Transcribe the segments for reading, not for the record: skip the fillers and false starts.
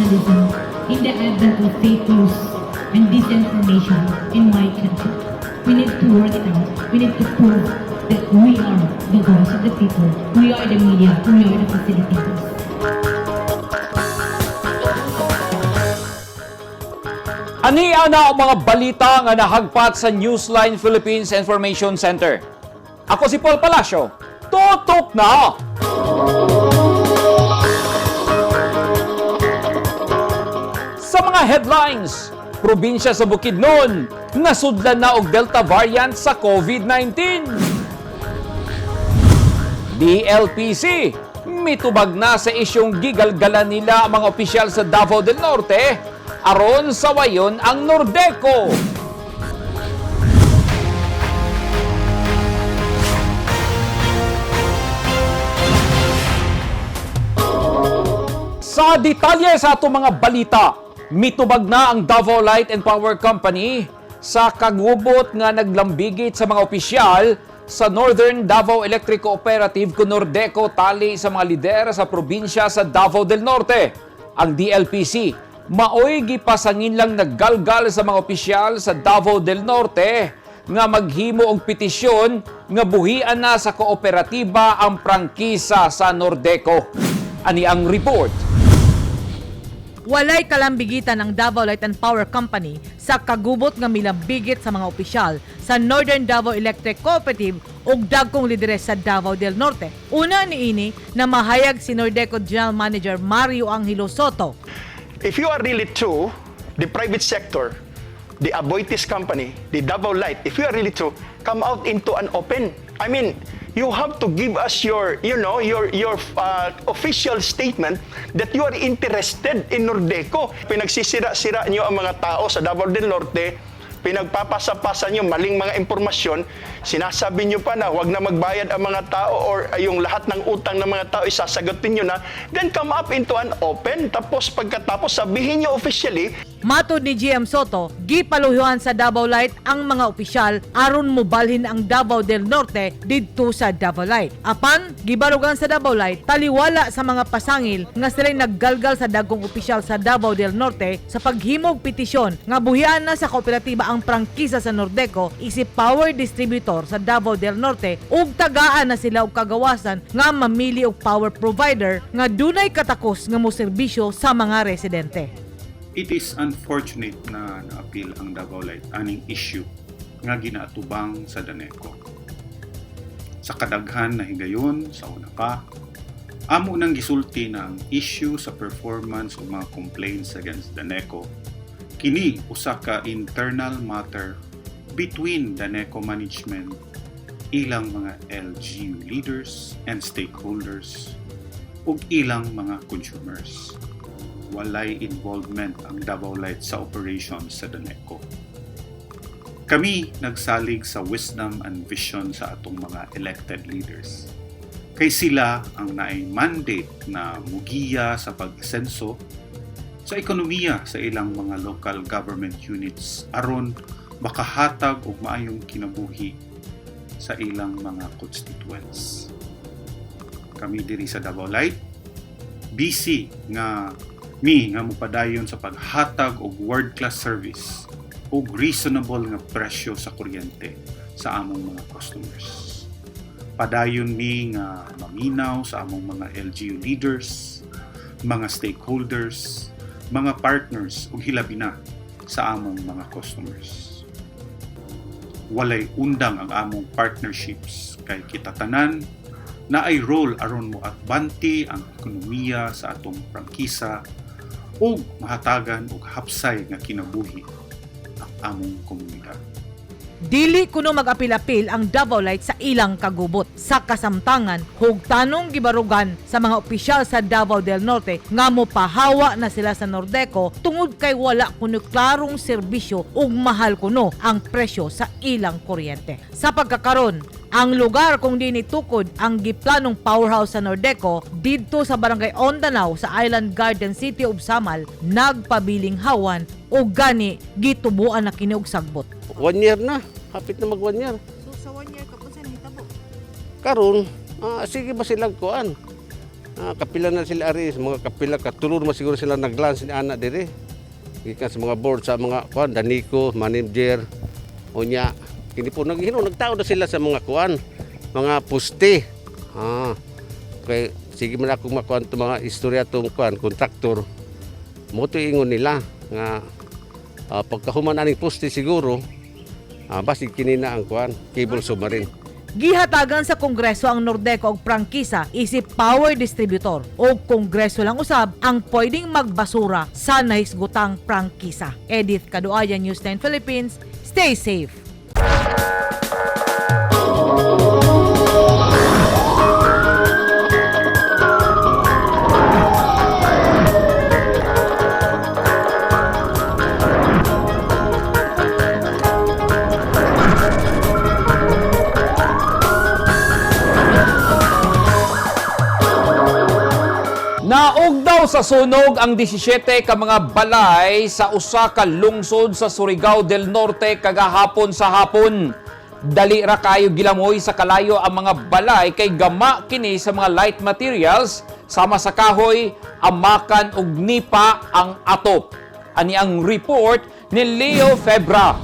journalism in the advent of fake news and disinformation in my country. We need to work it out. We need to prove that we are the voice of the people. We are the media. We are the facilitators. Ania na ang mga balita nga nahagpat sa Newsline Philippines Information Center. Ako si Paul Palacio. Tutok na! Sa mga headlines, probinsya sa Bukidnon, nasudlan na og Delta variant sa COVID-19. DLPC, mitubag na sa isyong gigalgalan nila ang mga opisyal sa Davao del Norte, aron sa wayon ang Nordeco. Sa detalye sa atong mga balita, mitubag na ang Davao Light and Power Company sa kagubot nga naglambigit sa mga opisyal sa Northern Davao Electric Cooperative kung Nordeco tali sa mga lider sa probinsya sa Davao del Norte. Ang DLPC, maoy gipasangin lang naggalgal sa mga opisyal sa Davao del Norte nga maghimo og petisyon nga buhian na sa kooperatiba ang prangkisa sa Nordeco. Ani ang report. Walay kalambigitan ang Davao Light and Power Company sa kagubot nga milambigit sa mga opisyal sa Northern Davao Electric Cooperative ug dagkong lideres sa Davao del Norte. Una niini na mahayag si Nordeco General Manager Mario Angelo Soto. If you are really true, the private sector, the Aboitiz company, the Davao Light, if you are really true, come out into an open. I mean, you have to give us your official statement that you are interested in Nordeco. Pinagsisira-sira niyo ang mga tao sa Davao del Norte, pinagpapasa-pasa niyo maling mga impormasyon, sinasabi niyo pa na huwag na magbayad ang mga tao or yung lahat ng utang ng mga tao isasagutin niyo na, then come up into an open. Tapos pagkatapos sabihin niyo officially. Matod ni GM Soto, gipaluhuan sa Davao Light ang mga opisyal aron mobalhin ang Davao del Norte didto sa Davao Light. Apan, gibarugan sa Davao Light, taliwala sa mga pasangil nga sila'y naggalgal sa dagkong opisyal sa Davao del Norte sa paghimog petisyon nga buhian na sa kooperatiba ang prangkisa sa Nordeco isip power distributor sa Davao del Norte ug tagaan na sila og kagawasan nga mamili og power provider nga dunay katakos nga moserbisyo sa mga residente. It is unfortunate na na-appeal ang Davao Light aning issue nga ginaatubang sa Daneco. Sa kadaghan na higayon, sa una pa, amo nang gisulti na ang issue sa performance o mga complaints against Daneco. Kini usa ka internal matter between Daneco management, ilang mga LGU leaders and stakeholders, ug ilang mga consumers. Walay involvement ang Davao Light sa operations sa Daneco. Kami nagsalig sa wisdom and vision sa atong mga elected leaders. Kay sila ang naay mandate na mugiya sa pag-asenso sa ekonomiya sa ilang mga local government units aron makahatag og maayong kinabuhi sa ilang mga constituents. Kami diri sa Davao Light, busy nga mupadayon sa paghatag og world-class service ug reasonable nga presyo sa kuryente sa among mga customers. Padayon mi nga maminaw sa among mga LGU leaders, mga stakeholders, mga partners ug hilabi na sa among mga customers. Walay undang ang among partnerships kay kita tanan na ay role aron mo atbanti ang ekonomiya sa atong prangkisa ug mahatagan og hapsay nga kinabuhi ang among komunidad. Dili kuno mag-apil-apil ang Davao Light sa ilang kagubot. Sa kasamtangan, hugtanong gibarugan sa mga opisyal sa Davao del Norte nga mopahawa na sila sa Nordeco tungod kay wala kuno klarong serbisyo ug mahal kuno ang presyo sa ilang kuryente. Sa pagkakaron, ang lugar kung di nitukod ang giplanong powerhouse sa Nordeco didto sa Barangay Ondanao sa Island Garden City of Samal nagpabiling hawan o gani gitubuan na kini og sagbot. 1 year na, hapit na mag 1 year. So sa 1 year kapon sa nitabo. Karon, sige ba silang kuan? Kapila na sila ari, mga kapila katulor mo siguro sila naglans ni anak dire. Gikan sa mga board sa mga kuan, Danico, manager, unya. Kini po nagtao na sila sa mga kuan, mga puste. Okay, sige man ako makuan to mga istorya tong kuan, kontraktor. Mo to ingon nila nga pagkahuman aning puste siguro, basig kini na ang kuan, cable submarine. Gihatagan sa Kongreso ang Nordeco og prangkisa isip power distributor o Kongreso lang usab ang pwedeng magbasura sa nahisgutang prangkisa. Edith Caduaya, News 10 Philippines. Stay safe. Naog daw sa sunog ang 17 ka mga balay sa usa ka lungsod sa Surigao del Norte kagahapon sa hapon. Dali ra kayo gilamoy sa kalayo ang mga balay kay gama kini sa mga light materials sama sa kahoy, amakan ug nipa ang atop. Ani ang report ni Leo Febra.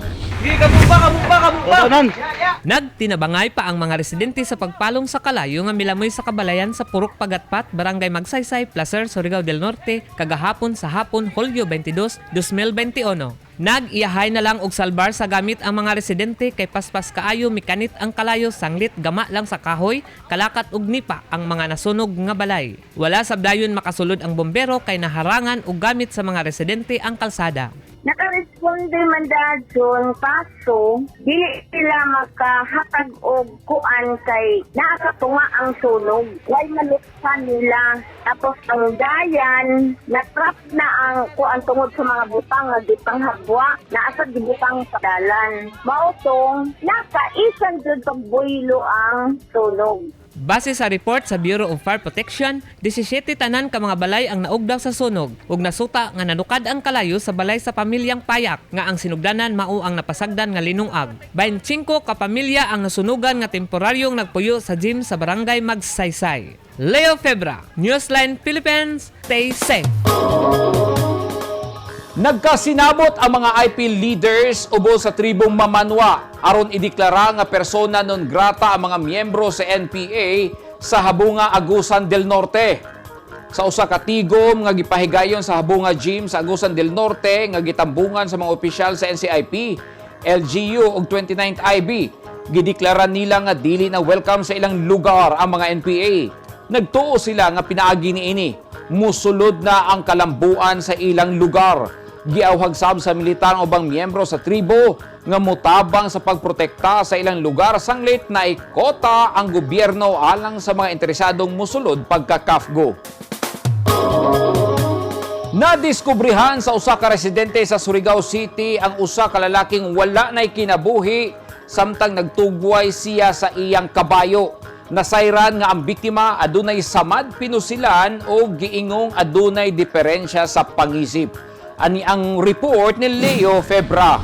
Nagtinabangay pa ang mga residente sa pagpalong sa kalayo nga milamoy sa kabalayan sa Purok Pagatpat, Barangay Magsaysay, Placer, Surigao del Norte, kagahapon sa hapon, Hulyo 22, 2021. Nag-iyahay na lang og salbar sa gamit ang mga residente kay paspas kaayo mikanit ang kalayo sanglit gama lang sa kahoy, kalakat ug nipa ang mga nasunog nga balay. Wala sabdayon makasulod ang bombero kay naharangan og gamit sa mga residente ang kalsada. Nakaresponde man dayon kaso dili sila makahatag og kuan kay nakatunga ang sunog. Way maluksan nila. Tapos ang dayan natrap na ang kuan tungod sa mga butang nga gipanghabwa naasad gibutang sa dalan. Mautong nakaisan jud pagbuhilo ang sunog. Base sa report sa Bureau of Fire Protection, 17 tanan ka mga balay ang naugdaw sa sunog ug nasuta nga nanukad ang kalayo sa balay sa pamilyang Payak nga ang sinugdanan mao ang napasagdan nga linungag. 25 ka pamilya ang nasunugan nga temporaryong nagpuyo sa gym sa Barangay Magsaysay. Leo Febra, Newsline Philippines, stay safe. Nagkasinabot ang mga IP leaders ubos sa tribong Mamanwa aron ideklara nga persona non grata ang mga miyembro sa NPA sa Habunga, Agusan del Norte. Sa usa ka tigom nga gipahigayon sa Habunga Gym sa Agusan del Norte nga gitambungan sa mga opisyal sa NCIP, LGU ug 29th IB, gideklara nila nga dili na welcome sa ilang lugar ang mga NPA. Nagtuo sila nga pinaagi niini musulod na ang kalambuan sa ilang lugar. Giawhag sab sa militar ubang miyembro sa tribo nga mutabang sa pagprotekta sa ilang lugar sanglit na ikota ang gobyerno alang sa mga interesadong musulod pagka-CAFGO. Nadiskubrihan sa usa ka residente sa Surigao City ang usa ka lalaking wala nay kinabuhi samtang nagtugway siya sa iyang kabayo. Nasayran nga ang biktima adunay samad pinusilan o giingong adunay diferensya sa pangisip. Ani ang report ni Leo Febra.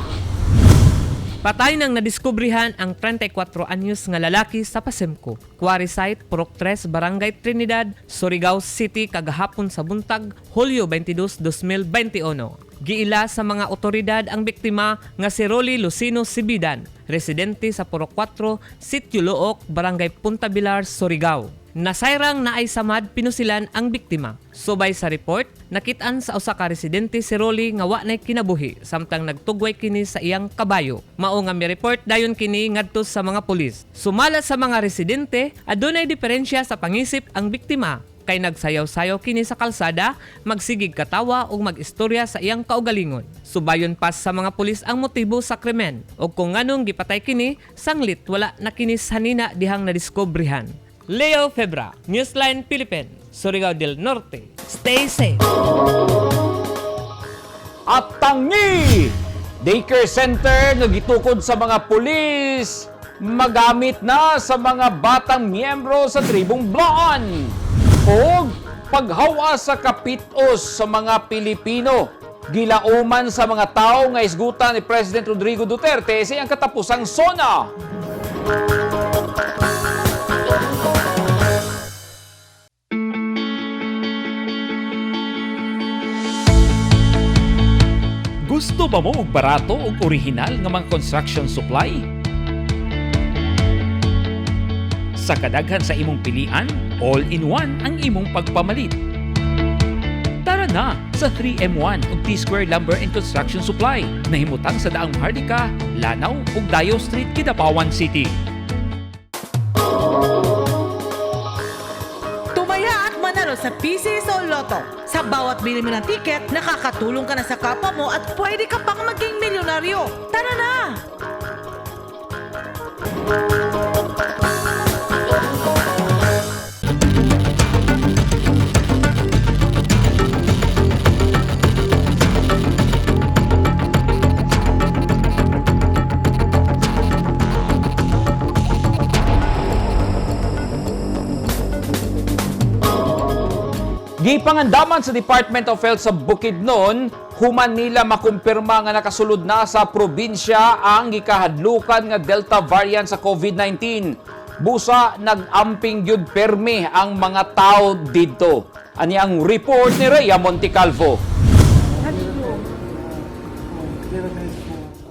Patay nang nadiskubrihan ang 34 anyos nga lalaki sa Pasemco, Quarry Site, Purok 3, Barangay Trinidad, Surigao City kagahapon sa buntag, Hulyo 22, 2021. Giila sa mga otoridad ang biktima nga si Rolly Lucino Sibidan, residente sa Purok 4, Sitio Look, Barangay Punta Bilar, Surigao. Nasayrang naay samad pinusilan ang biktima. Subay sa report, nakitaan sa usa ka residente si Rolly nga wa nay kinabuhi samtang nagtugway kini sa iyang kabayo. Mao nga mi report dayon kini ngadto sa mga pulis. Sumala sa mga residente, adunay diferensya sa pangisip ang biktima kay nagsayaw-sayaw kini sa kalsada, magsigig katawa ug mag-istorya sa iyang kaugalingon. Subayon pas sa mga pulis ang motibo sa krimen ug kung nganong gipatay kini, sanglit wala na kini sanina dihang nadiskubrihan. Leo Febra, Newsline Philippines, Surigao del Norte. Stay safe. At tangi! Daycare center nga gitukod sa mga pulis magamit na sa mga batang miyembro sa tribong Blaon. O paghawa sa kapitos sa mga Pilipino. Gilauman sa mga tao nga isgutan ni President Rodrigo Duterte sa iyang katapusang SONA. Gusto ba mo og barato ug orihinal nga mga construction supply? Sa kadaghan sa imong pilian, all-in-one ang imong pagpamalit. Tara na sa 3M1 ug T-Square Lumber and Construction Supply na himutang sa Daang Hardika, Lanao ug Dayo Street, Kidapawan City. Tumaya at manalo sa PCS o Lotto. Sa bawat bili mo ng tiket, nakakatulong ka na sa kapwa mo at pwede ka pang maging milyonaryo. Tara na! Gipangandaman sa Department of Health sa Bukidnon, human nila makumpirma nga nakasulod na sa probinsya ang gikahadlukan nga Delta variant sa COVID-19. Busa nag-amping yud permi ang mga tao dito. Ani ang report ni Rhea Montecalvo.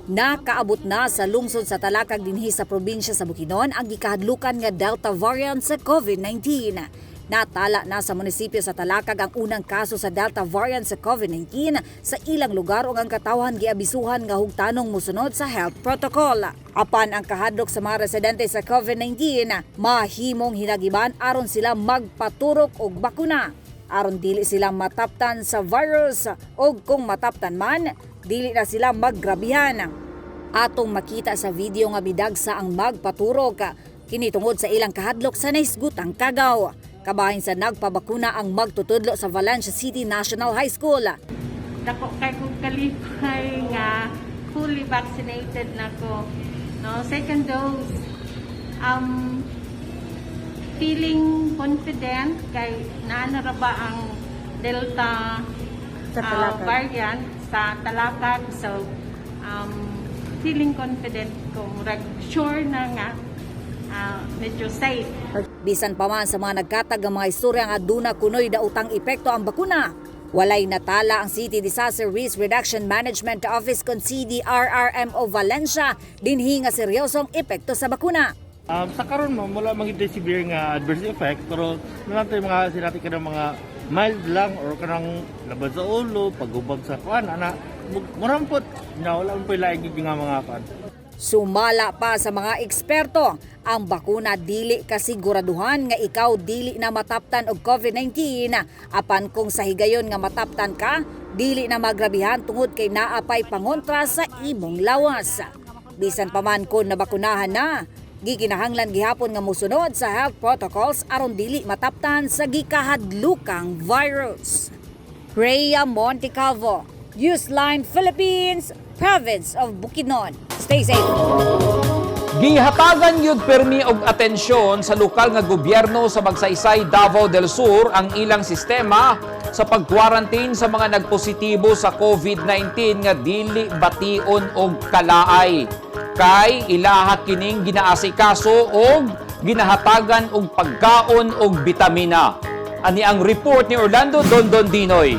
Nakaabot na sa lungsod sa Talakag dinhi sa probinsya sa Bukidnon ang gikahadlukan nga Delta variant sa COVID-19. Natala na sa munisipyo sa Talakag ang unang kaso sa Delta variant sa COVID-19 sa ilang lugar ug ang katawhan giabisuhan nga hugtanong musunod sa health protocol. Apan ang kahadlok sa mga residente sa COVID-19, mahimong hinagiban aron sila magpaturok og bakuna. Aron dili sila mataptan sa virus o kung mataptan man, dili na sila maggrabihan. Atong makita sa video nga bidagsa ang magpaturok, kini tungod sa ilang kahadlok sa naisgutang Kagaw. Kabahin sa nagpabakuna ang magtutudlo sa Valencia City National High School. Dako kay kong kalipay nga fully vaccinated na ko. No, second dose. Feeling confident kay naana ra ba ang Delta variant sa Talakag. So feeling confident ko, sure na nga medyo safe. Bisan pa man sa mga nagkatag ang mga istorya nga aduna kunoy daotang epekto ang bakuna, walay natala ang City Disaster Risk Reduction Management Office kon CDRRMO Valencia dinhi nga seryosong epekto sa bakuna. Sa karon mo wala maging severe nga adverse effect, pero nanatay mga sinati ka ng mga mild lang or kanang labad sa ulo, paghubag sa kuan ana murampot na wala pa laing nga mga kuan. Sumala pa sa mga eksperto, ang bakuna dili kasiguraduhan nga ikaw dili na mataptan og COVID-19. Apan kung sa higayon nga mataptan ka, dili na magrabihan tungod kay naapay pangontra sa imong lawas. Bisan pa man kung nabakunahan na, gikinahanglan gihapon nga musunod sa health protocols aron dili mataptan sa gikahadlukang virus. Rhea Montecalvo, Newsline Philippines, Province of Bukidnon. Stay safe. Gihatagan yun permi og atensyon sa lokal nga gobyerno sa Magsaysay, Davao del Sur ang ilang sistema sa pag-quarantine sa mga nagpositibo sa COVID-19 nga dili bation og kalaay. Kay ilaha kining ginaasikaso og ginahatagan og pagkaon og bitamina. Ani ang report ni Orlando Dondondinoy.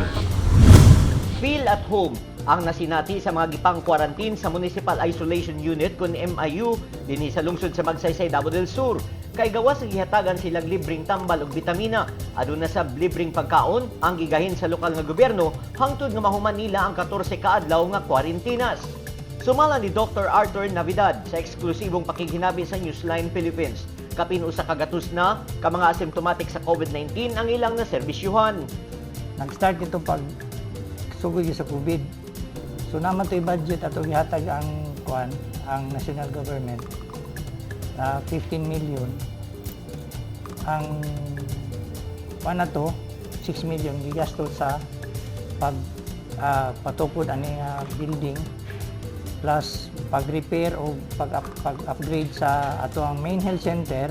Feel at home ang nasinati sa mga gipang quarantine sa Municipal Isolation Unit kun MIU dinhi sa lungsod sa Magsaysay, Davao del Sur. Kay gawas ang gihatagan silang libreng tambal ug bitamina. Aduna sa libreng pagkaon ang gigahin sa lokal nga gobyerno hangtod nga mahuman nila ang 14 ka adlaw nga kwarantinas. Sumala ni Dr. Arthur Navidad sa eksklusibong pakighinabi sa Newsline Philippines. Kapin usa ka gatos na ka mga asymptomatic sa COVID-19 ang ilang na serbisyuhan. Nag-start itong pagsugod sa COVID. So naman to i-budget ato gihatag ang national government na 15 million. Ang na to 6 million gigasto sa patukod ani building plus pag-repair o pag-upgrade sa ato ang main health center,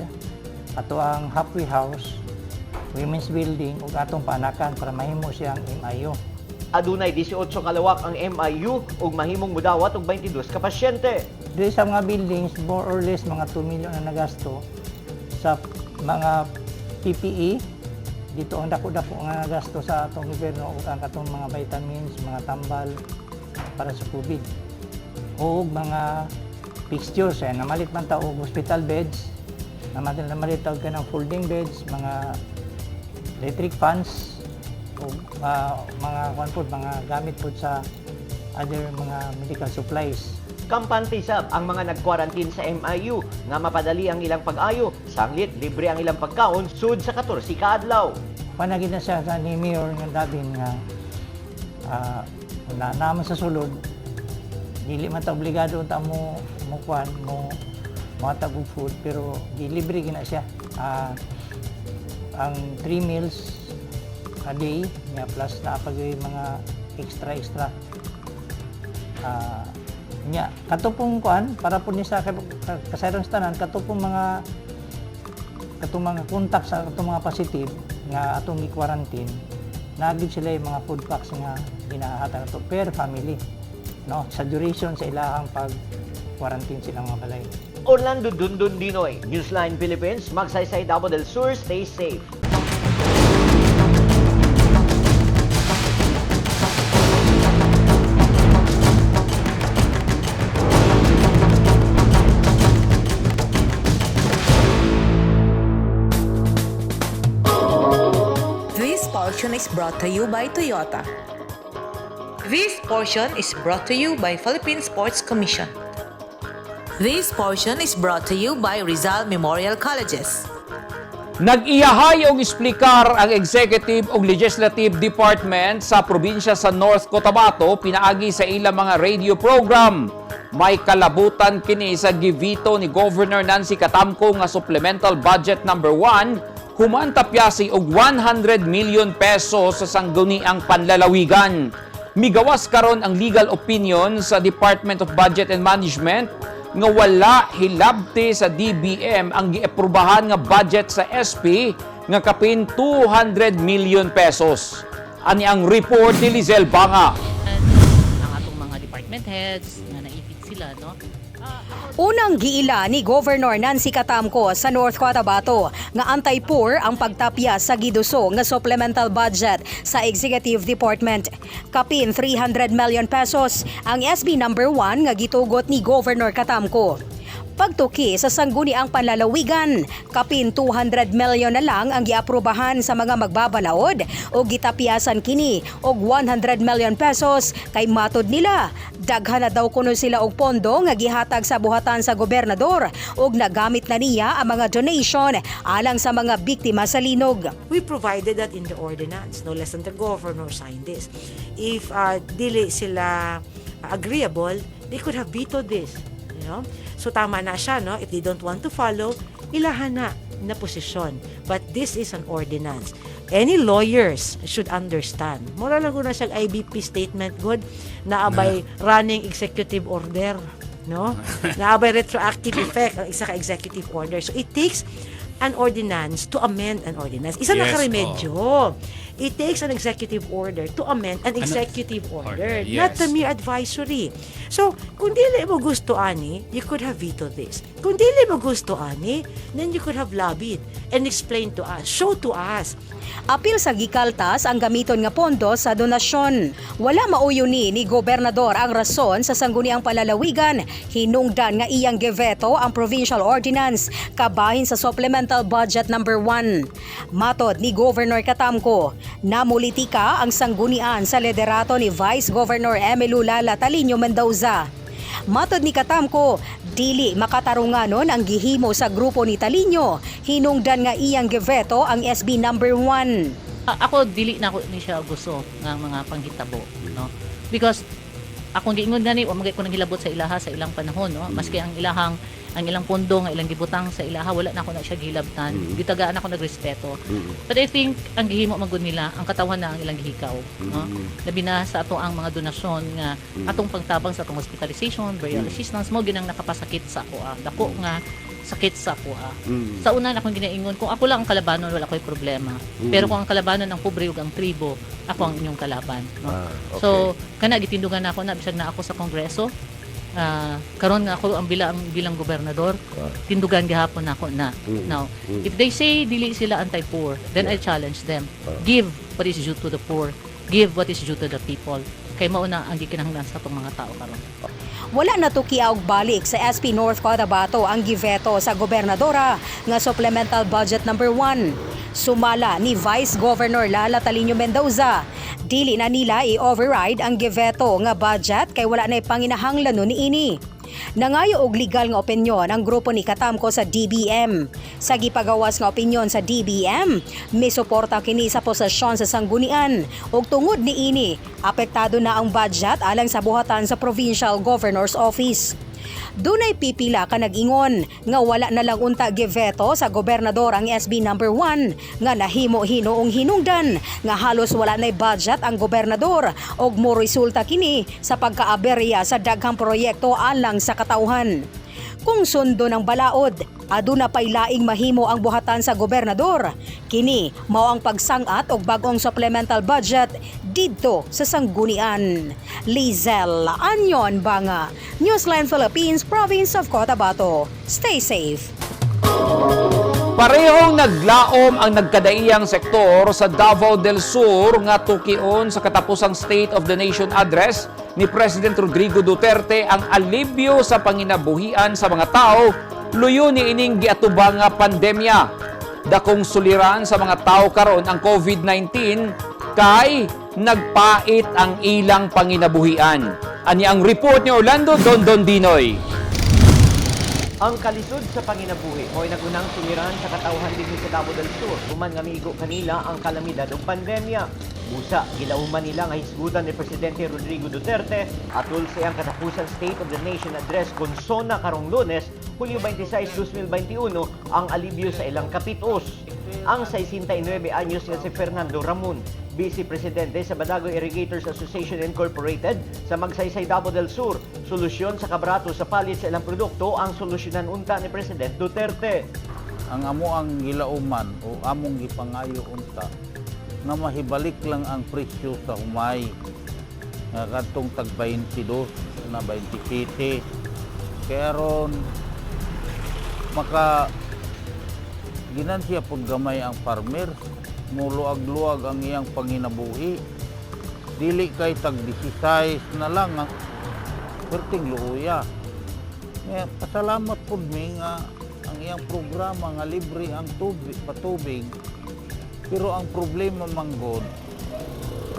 ato ang halfway house, women's building ug atong paanakan para mahimo siyang MIU. Adunay 18 kalawak ang MIU ug mahimong mudawat og 22 ka pasyente. Dili sa mga buildings, more or less mga 2 million na nagasto sa mga PPE. Dito ang dako-dako nga nagasto sa atong gobyerno ug ang atong mga vitamins, mga tambal, para sa COVID. O mga fixtures, namalit man ta og hospital beds, namalit ta og kanang folding beds, mga electric fans, o mga gamit po sa other mga medical supplies. Kampante sab ang mga nag-quarantine sa MIU nga mapadali ang ilang pag-ayo, sanglit libre ang ilang pagkaon sud sa 14 ka adlaw. Panagin na siya sa ni Mayor nga Dabin nga naman sa sulod, dili man ta obligado ta mo matag og food, pero libre gina siya. Ang 3 meals a day nga plus na pag mga extra nya katupong kuan para po ni sa kasayron sa tanan, katupong mga contact sa katong mga positive nga atong i-quarantine, nagid sila yung mga food packs nga ginahatag to per family, no, sa duration sa ilahang pag-quarantine silang mga balay. Orlando Dundun Dinoy, Newsline Philippines, Magsaysay, Davao del Sur, stay safe. This portion is brought to you by Toyota. This portion is brought to you by Philippine Sports Commission. This portion is brought to you by Rizal Memorial Colleges. Nag-iyahay og explicar ang Executive ug Legislative Department sa probinsya sa North Cotabato pinaagi sa ilang mga radio program. May kalabutan kini sa givito ni Governor Nancy Catamco nga Supplemental Budget number 1 human tapyasi og 100 million pesos sa sangguniang panlalawigan. Migawas karon ang legal opinion sa Department of Budget and Management nga wala hilabti sa DBM ang giaprubahan nga budget sa SP nga kapin 200 million pesos. Ani ang report ni Lizelle Banga. Ang atong mga department heads nga naipit sila, no? Unang giila ni Governor Nancy Catamco sa North Cotabato nga anti-poor ang pagtapya sa giduso nga supplemental budget sa Executive Department. Kapin 300 million pesos ang SB number 1 nga gitugot ni Governor Catamco. Pagtuki sa sangguniang panlalawigan, kapin 200 million na lang ang giaprubahan sa mga magbabalaod o gitapiasan kini og 100 million pesos kay matod nila. Daghan na daw kuno sila og pondo nga gihatag sa buhatan sa gobernador ug nagamit na niya ang mga donation alang sa mga biktima sa linog. We provided that in the ordinance, no less than the governor signed this. If dili sila agreeable, they could have vetoed this, you know. So tama na siya, no? If they don't want to follow, ilahan na posisyon. But this is an ordinance. Any lawyers should understand. Mura lang ko na siyang IBP statement, good, naabay running executive order, no? Naabay retroactive effect ang isa ka executive order. So it takes an ordinance to amend an ordinance. Isa na karemedyo. It takes an executive order to amend an executive order, not the mere advisory. So, kung dili mo gusto, ani, you could have vetoed this. Kung dili mo gusto, ani, then you could have lobbied and explained to us, show to us. Apil sa gikaltas ang gamiton nga pondo sa donasyon. Wala mauyo ni gobernador ang rason sa sangguniang palalawigan. Hinungdan nga iyang giveto ang provincial ordinance kabahin sa supplemental budget number 1. Matod ni Governor Catamco, namulitika ang sanggunian sa liderato ni Vice Governor Emilio Lala Talino Mendoza. Matod ni Catamco, dili makatarunganon ang gihimo sa grupo ni Talino. Hinungdan nga iyang giveto ang SB number 1. Ako dili na ko ni siya gusto ng mga panghitabo, no? Because akong giingon gani wa magay ko nang hilabot sa ilaha sa ilang panahon, no? Maski ang ilang pondo nga ilang gibutang sa ilaha, wala na ako na siya gihilabtan. Gitagaan ako nagrespeto. But I think ang gihimo magud nila ang katawan na ang ilang gihikaw, no? Labi na sa ato ang mga donasyon nga atong pangtabang sa atong hospitalization, burial assistance mo ginang nakapasakit sa ako. Dako nga sakit sa ako. Sa una na akong ginaingon, kung ako lang ang kalabanon, wala ko'y problema. Pero kung ang kalabanon ng pobre ug ang tribo, ako ang inyong kalaban, no? Okay. So kana gitindugan na ako na bisag na ako sa kongreso. Karon nga ako ang bilang gobernador, tindugan gihapon ako na. Now, if they say dili sila anti-poor, then I challenge them. Give what is due to the poor. give what is due to the people. Kay mauna ang gikinahanglan sa itong mga tao karon. Wala na to kiaog balik sa SP North Cotabato ang giveto sa gobernadora nga Supplemental Budget number 1. Sumala ni Vice Governor Lala Talino Mendoza. Dili na nila i-override ang giveto nga budget kay wala na panginahanglan ni ini. Nangayo og legal nga opinyon ang grupo ni Katamko sa DBM. Sa gipagawas nga opinyon sa DBM, misuporta kini sa posisyon sa sanggunian ug tungod ni ini, apektado na ang budget alang sa buhatan sa Provincial Governor's Office. Dunay pipila ka nag-ingon nga wala na lang unta giveto sa gobernador ang SB number 1 nga nahimo hinoong hinungdan nga halos wala nay budget ang gobernador og mo resulta kini sa pagkaaberya sa daghang proyekto alang sa katawhan. Kung sundo ng balaod, aduna pay laing mahimo ang buhatan sa gobernador. Kini mao ang pagsangat og bagong supplemental budget didto sa sanggunian. Lizel Anyon Banga, Newsline Philippines, Province of Cotabato. Stay safe. Parehong naglaom ang nagkadaiyang sektor sa Davao del Sur nga tukion sa katapusang State of the Nation Address ni President Rodrigo Duterte ang alibyo sa panginabuhian sa mga tao luyo ni ining giatubang nga pandemya. Dakong suliran sa mga tao karon ang COVID-19 kay nagpait ang ilang panginabuhian. Ani ang report ni Orlando Dondon Dinoy. Ang kalisod sa panginabuhi mo'y nagunang suliran sa katauhan din sa Davao del Sur human nga miigo kanila ang kalamidad ng pandemya. Busa, gilauman nila nga hisgutan ni Presidente Rodrigo Duterte atol sa iyang katapusan State of the Nation Address konsona karong Lunes, Hulyo 26, 2021 ang alibyo sa ilang kapitos. Ang 69 anyos nga si Fernando Ramon, Vice Presidente sa Badagoy Irrigators Association Incorporated sa Magsaysay, Davao del Sur. Solusyon sa kabrato sa palit sa ilang produkto ang solusyonan unta ni President Duterte. Ang amo ang gilauman o among gipangayo unta na mahibalik lang ang presyo sa humay nga kadtong tag 22 na 27 kaya ron maka ginansya pud gamay ang farmer muluag-luag ang iyang panginabuhi dili kay tag 16 na lang ang perting luya. Pasalamat pud mi nga ang iyang programa nga libre ang tubig patubig. Pero ang problema manggod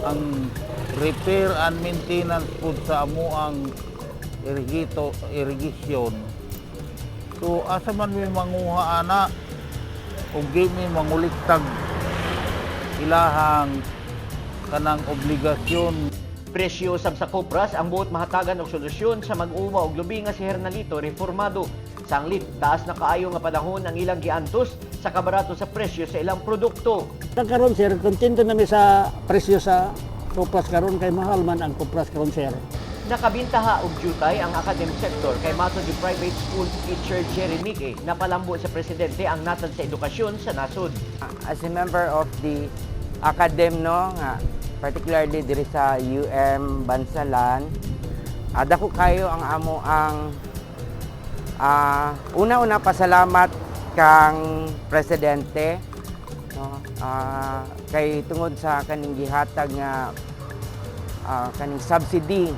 ang repair and maintenance pud sa amo ang irrigation. So asa man mi manguha ana ug di mi manguliktag ilahang kanang obligasyon. Presyo sab sa Kopras ang buot mahatagan og solusyon sa mag-uma og lubi nga si Hernalito reformado. Sanglit, taas na kaayo nga panahon ang ilang giantos sa kabarato sa presyo sa ilang produkto. Karon sir, kontento na mi sa presyo sa Kopras karon kay mahal man ang Kopras karon sir. Nakabintaha og jutay ang academic sector kay matud di private school teacher Jerry Mique na palambo sa presidente ang natad sa edukasyon sa nasod. As a member of the academ no nga particularly diri sa UM Bansalan, dako kayo ang amo ang una-una pasalamat kang presidente no kay tungod sa kaning gihatag nga kaning subsidy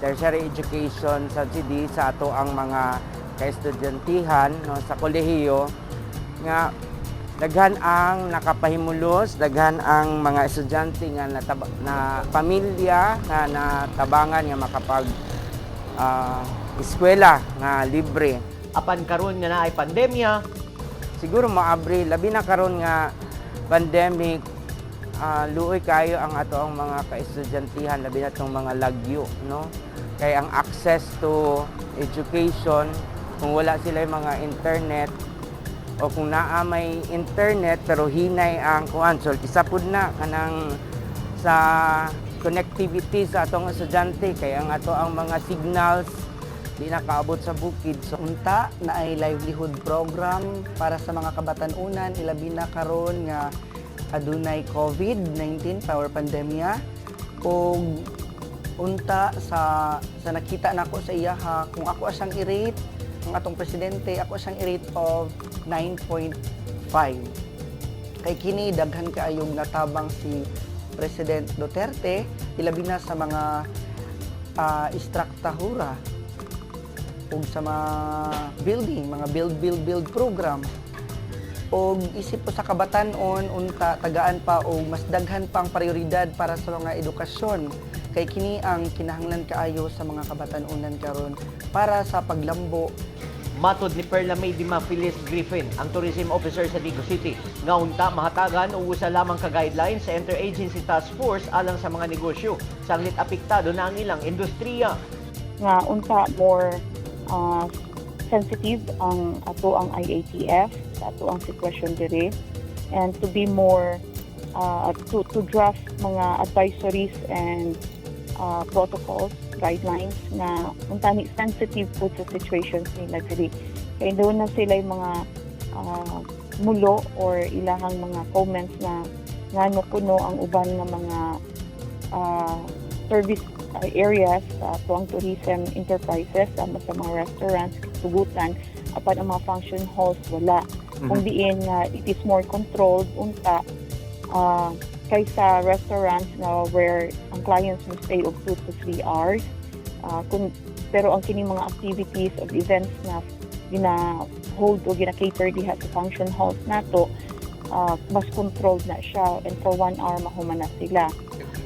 tertiary education subsidy sa ato ang mga kaestudyanthan no sa kolehiyo nga daghan ang nakapahimulos, daghan ang mga estudyante nga na pamilya nga natabangan nga makapag eskwela nga libre. Apan karon nga naay pandemya, siguro maabri labi na karon nga pandemic, luoy kayo ang ato ang mga kaestudyanthan labi na tong mga lagyo no. Kay ang access to education kung wala sila mga internet o kung naa may internet pero hinay ang kuan so isa pud na kanang sa connectivity sa atong estudyante kay ang ato ang mga signals di nakaabot sa bukid. So unta na ay livelihood program para sa mga kabatan-unan ilabi na karon nga adunay COVID-19 power pandemya ug unta sa nakita nako sa iyaha kung ako asang i-rate ang atong presidente ako asang i-rate of 9.5 kay kini daghan kaayong natabang si President Duterte, ilabi na sa mga istraktahura o sa mga building, mga build program. O isip po sa kabatanon, unta, tagaan pa o mas daghan pang prioridad para sa mga edukasyon. Kay kini ang kinahanglan kaayo sa mga kabatanunan karon para sa paglambo. Matod ni Perla May Dima Phyllis Griffin, ang tourism officer sa Digo City, nga unta mahatagan o usa lamang ka guidelines sa Interagency Task Force alang sa mga negosyo sanglit apektado na ang ilang industriya. Nga unta more sensitive ang ato ang IATF sa ato ang sitwasyon diri, and to be more to draft mga advisories and protocols, guidelines na untani sensitive po sa situations nila diri. Kaya doon na sila yung mga mulo or ilahang mga comments na ngano kuno ang uban ng mga service areas sa tuwang tourism enterprises sama sa mga restaurants, tugutan, apan ang mga function halls wala. Kung diin it is more controlled unta kaysa restaurants na where ang clients will stay of 2 to 3 hours. Pero ang kini mga activities of events na gina-hold o gina-cater diha sa function halls nato, mas controlled na siya, and for 1 hour mahuman na sila.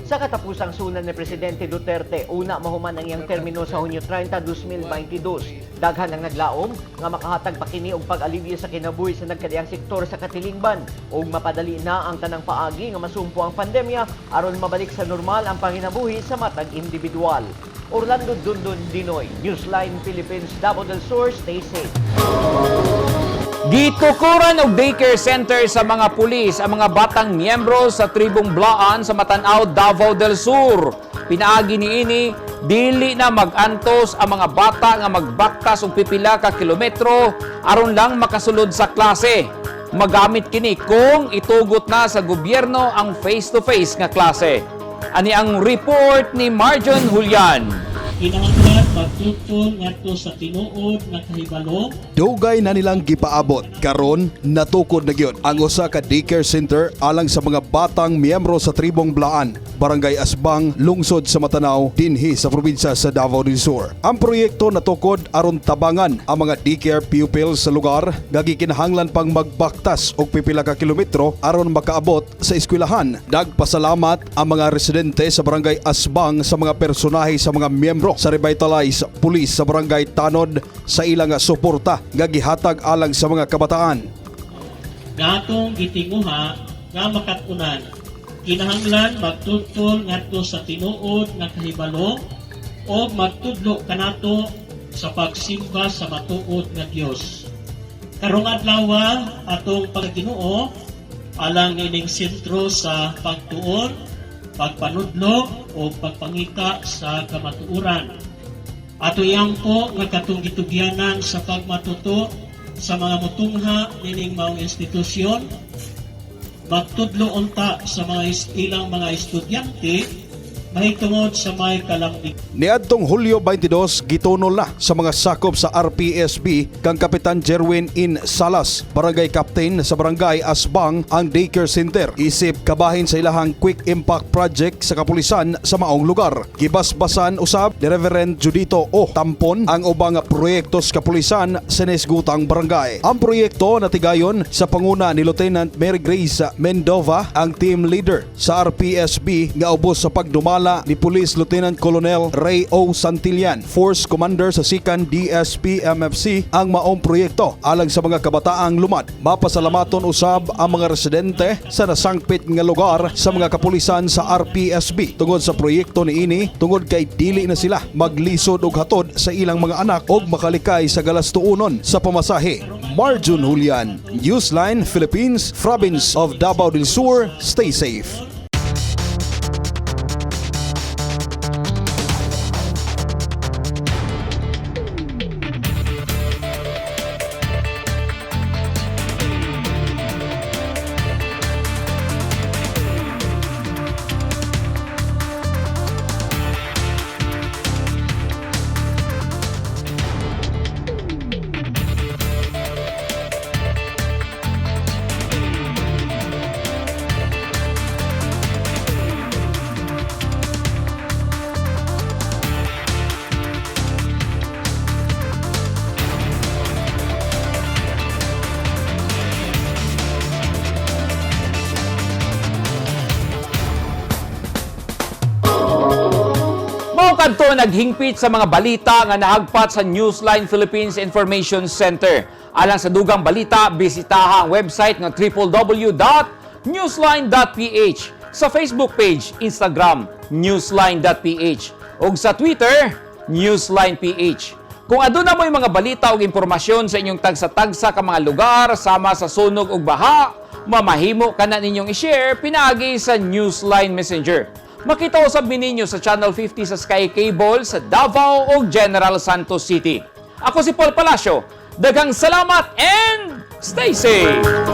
Sa katapusang sunan ni Presidente Duterte, una mahuman ang iyang termino sa Hunyo 30, 2022. Daghan ang naglaom nga makahatag pa kini og pag-alivyo sa kinabuhi sa nagkadiyang sektor sa Katilingban ug mapadali na ang tanang paagi nga masumpo ang pandemya aron mabalik sa normal ang panginabuhi sa matag individual. Orlando Dundon Dinoy, Newsline Philippines, Davao del Sur, stay safe. Gitukuran og daycare center sa mga pulis ang mga batang miyembro sa tribong Blaan sa Matanao, Davao del Sur. Pinaagi niini, dili na mag-antos ang mga bata nga magbaktas og pipila ka kilometro aron lang makasulod sa klase. Magamit kini kung itugot na sa gobyerno ang face-to-face nga klase. Ani ang report ni Marjon Julian. Kinahanglan magtutol ngadto sa tinuod nga kahibalo. Dugay na nilang gipaabot karon natukod na gyud ang usa ka daycare center alang sa mga batang miyembro sa tribong Blaan, Barangay Asbang, lungsod sa Matanao, dinhi sa probinsya sa Davao del Sur. Ang proyekto natukod aron tabangan ang mga daycare pupils sa lugar nga gikinahanglan pang magbaktas og pipila ka kilometro aron makaabot sa eskwelahan. Nagpasalamat ang mga residente sa Barangay Asbang sa mga personahe sa mga miyembro sa revitalized police sa Barangay Tanod sa ilang suporta nga gihatag alang sa mga kabataan. Gatong gitinguha nga makatunan, kinahanglan magtutol ngadto sa tinuod nga kahibalo o magtudlo kanato sa pagsimba sa matuod nga Dios. Karong adlaw atong pagtinuo alang ining sentro sa pagtuon, pagpanudlo o pagpangita sa kamatuoran. Ato iyang po nga katong gitugyanan sa pagmatuto sa mga mutungha nining maong institusyon, magtudlo unta sa mga ilang mga estudyante mahitungod sa may kalambing. Niadtong Hulyo 22, gitunol na sa mga sakop sa RPSB kang Kapitan Jerwin In Salas, Barangay Captain sa Barangay Asbang ang daycare center. Isip kabahin sa ilahang quick impact project sa kapulisan sa maong lugar. Gibasbasan usab ni Reverend Judito O. Tampon ang ubang proyektos kapulisan sa Nesgutang Barangay. Ang proyekto natigayon sa panguna ni Lieutenant Mary Grace Mendova, ang team leader sa RPSB nga ubos sa pagdumala ni Police Lieutenant Colonel Ray O. Santillan, Force Commander sa Sikan DSP MFC ang maong proyekto alang sa mga kabataang lumad. Mapasalamaton usab ang mga residente sa nasangpit nga lugar sa mga kapulisan sa RPSB tungod sa proyekto niini, tungod kay dili na sila maglisod og hatod sa ilang mga anak og makalikay sa galastuunon sa pamasahe. Marjon Julian, Newsline Philippines, Province of Davao del Sur. Stay safe. kadto naghingpit sa mga balita nga nahagpat sa Newsline Philippines Information Center. Alang sa dugang balita, bisitaha ang website nga www.newsline.ph, sa Facebook page, Instagram, newsline.ph, ug sa Twitter, newsline.ph. Kung aduna mo'y mga balita o impormasyon sa inyong tagsa-tagsa ka mga lugar sama sa sunog ug baha, mamahimo ka na ninyong i-share pinaagi sa Newsline Messenger. Makita usab ninyo sa Channel 50 sa Sky Cable sa Davao ug General Santos City. Ako si Paul Palacio. Daghang salamat and stay safe!